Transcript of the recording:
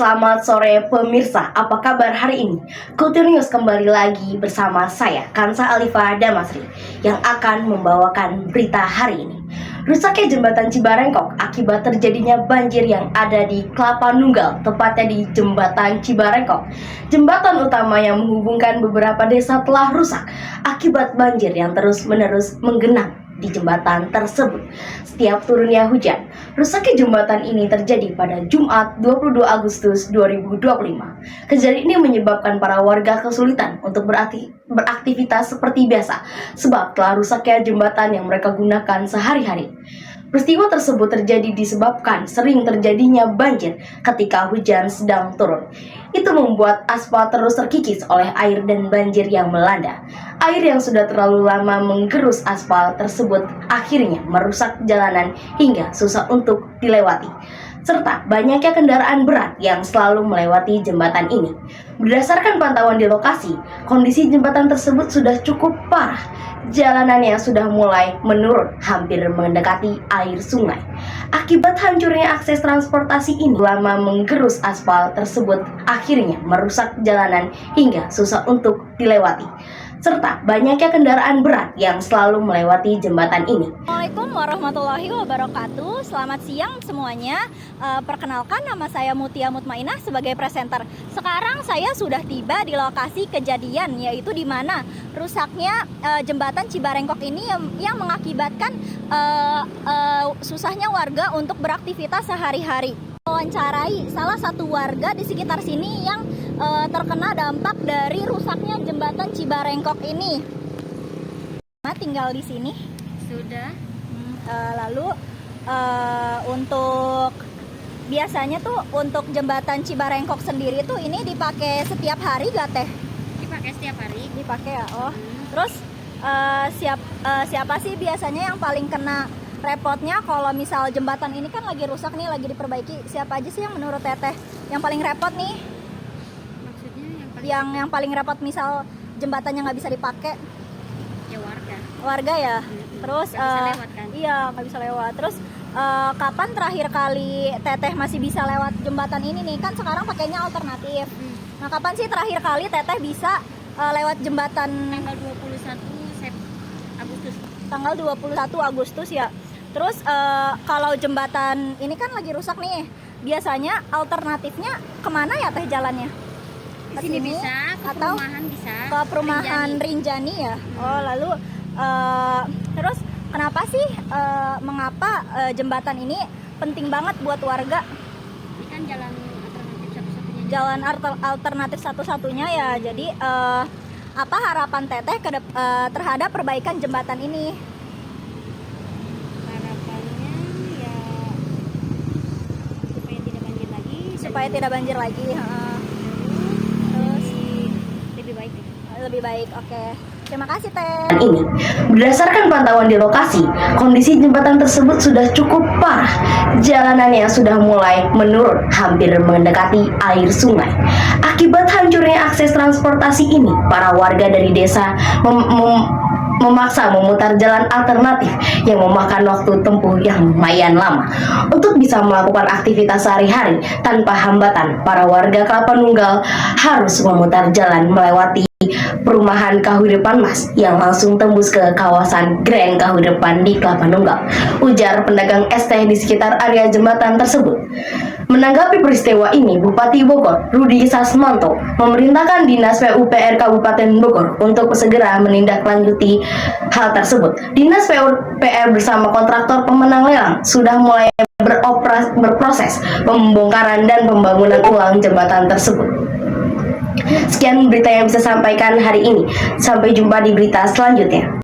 Selamat sore pemirsa, apa kabar hari ini? Kultur News kembali lagi bersama saya, Kansa Alifa Damasri, yang akan membawakan berita hari ini. Rusaknya jembatan Cibarengkok akibat terjadinya banjir yang ada di Kelapa Nunggal, tepatnya di jembatan Cibarengkok. Jembatan utama yang menghubungkan beberapa desa telah rusak akibat banjir yang terus-menerus menggenang di jembatan tersebut. Setiap turunnya hujan, rusaknya jembatan ini terjadi pada Jumat 22 Agustus 2025. Kejadian ini menyebabkan para warga kesulitan untuk beraktivitas seperti biasa sebab telah rusaknya jembatan yang mereka gunakan sehari-hari. Peristiwa tersebut terjadi disebabkan sering terjadinya banjir ketika hujan sedang turun. Itu membuat aspal terus terkikis oleh air dan banjir yang melanda. Air yang sudah terlalu lama menggerus aspal tersebut akhirnya merusak jalanan hingga susah untuk dilewati, serta banyaknya kendaraan berat yang selalu melewati jembatan ini. Berdasarkan pantauan di lokasi, kondisi jembatan tersebut sudah cukup parah. Jalanannya sudah mulai menurun, hampir mendekati air sungai. Akibat hancurnya akses transportasi ini lama menggerus aspal tersebut akhirnya merusak jalanan hingga susah untuk dilewati, serta banyaknya kendaraan berat yang selalu melewati jembatan ini. Assalamualaikum warahmatullahi wabarakatuh. Selamat siang semuanya. Perkenalkan, nama saya Mutia Mutmainah sebagai presenter. Sekarang saya sudah tiba di lokasi kejadian, yaitu di mana rusaknya jembatan Cibarengkok ini yang mengakibatkan susahnya warga untuk beraktivitas sehari-hari. Wawancarai salah satu warga di sekitar sini yang terkena dampak dari rusaknya jembatan Cibarengkok ini. Tinggal di sini sudah. Lalu untuk biasanya tuh untuk jembatan Cibarengkok sendiri tuh ini dipakai setiap hari gak teh? Dipakai setiap hari. Dipakai ya. Oh. Terus siapa sih biasanya yang paling kena repotnya kalau misal jembatan ini kan lagi rusak nih, lagi diperbaiki? Siapa aja sih yang menurut teteh yang paling repot nih? Maksudnya Yang paling repot misal jembatannya nggak bisa dipakai? ya Warga ya. Terus nggak bisa lewat kan? Iya, nggak bisa lewat. Terus kapan terakhir kali teteh masih bisa lewat jembatan ini nih? Kan sekarang pakainya alternatif. Nah, kapan sih terakhir kali teteh bisa lewat jembatan? Tanggal 21 Agustus. Tanggal 21 Agustus ya. Terus kalau jembatan ini kan lagi rusak nih, biasanya alternatifnya kemana ya teh jalannya? Di sini bisa, ke atau perumahan bisa. Ke perumahan Rinjani ya. Oh, lalu terus kenapa sih mengapa jembatan ini penting banget buat warga? Ini kan jalan alternatif satu-satunya. Jalan alternatif satu-satunya ya. Jadi apa harapan teteh terhadap perbaikan jembatan ini? Harapannya ya supaya tidak banjir lagi. Supaya tidak banjir lagi. Terus lebih baik. Oke. Terima kasih teh. Ini berdasarkan pantauan di lokasi, kondisi jembatan tersebut sudah cukup parah. Jalanannya sudah mulai menurun, hampir mendekati air sungai. Akibat hancurnya akses transportasi ini, para warga dari desa memaksa memutar jalan alternatif yang memakan waktu tempuh yang lumayan lama untuk bisa melakukan aktivitas sehari-hari tanpa hambatan. Para warga Kelapa Nunggal harus memutar jalan melewati perumahan Kahudepan Mas yang langsung tembus ke kawasan Grand Kahudepan di Kelapa Nunggal, ujar pedagang es teh di sekitar area jembatan tersebut. Menanggapi peristiwa ini, Bupati Bogor, Rudi Sasmanto, memerintahkan Dinas PUPR Kabupaten Bogor untuk segera menindaklanjuti hal tersebut. Dinas PUPR bersama kontraktor pemenang lelang sudah mulai berproses pembongkaran dan pembangunan ulang jembatan tersebut. Sekian berita yang bisa sampaikan hari ini. Sampai jumpa di berita selanjutnya.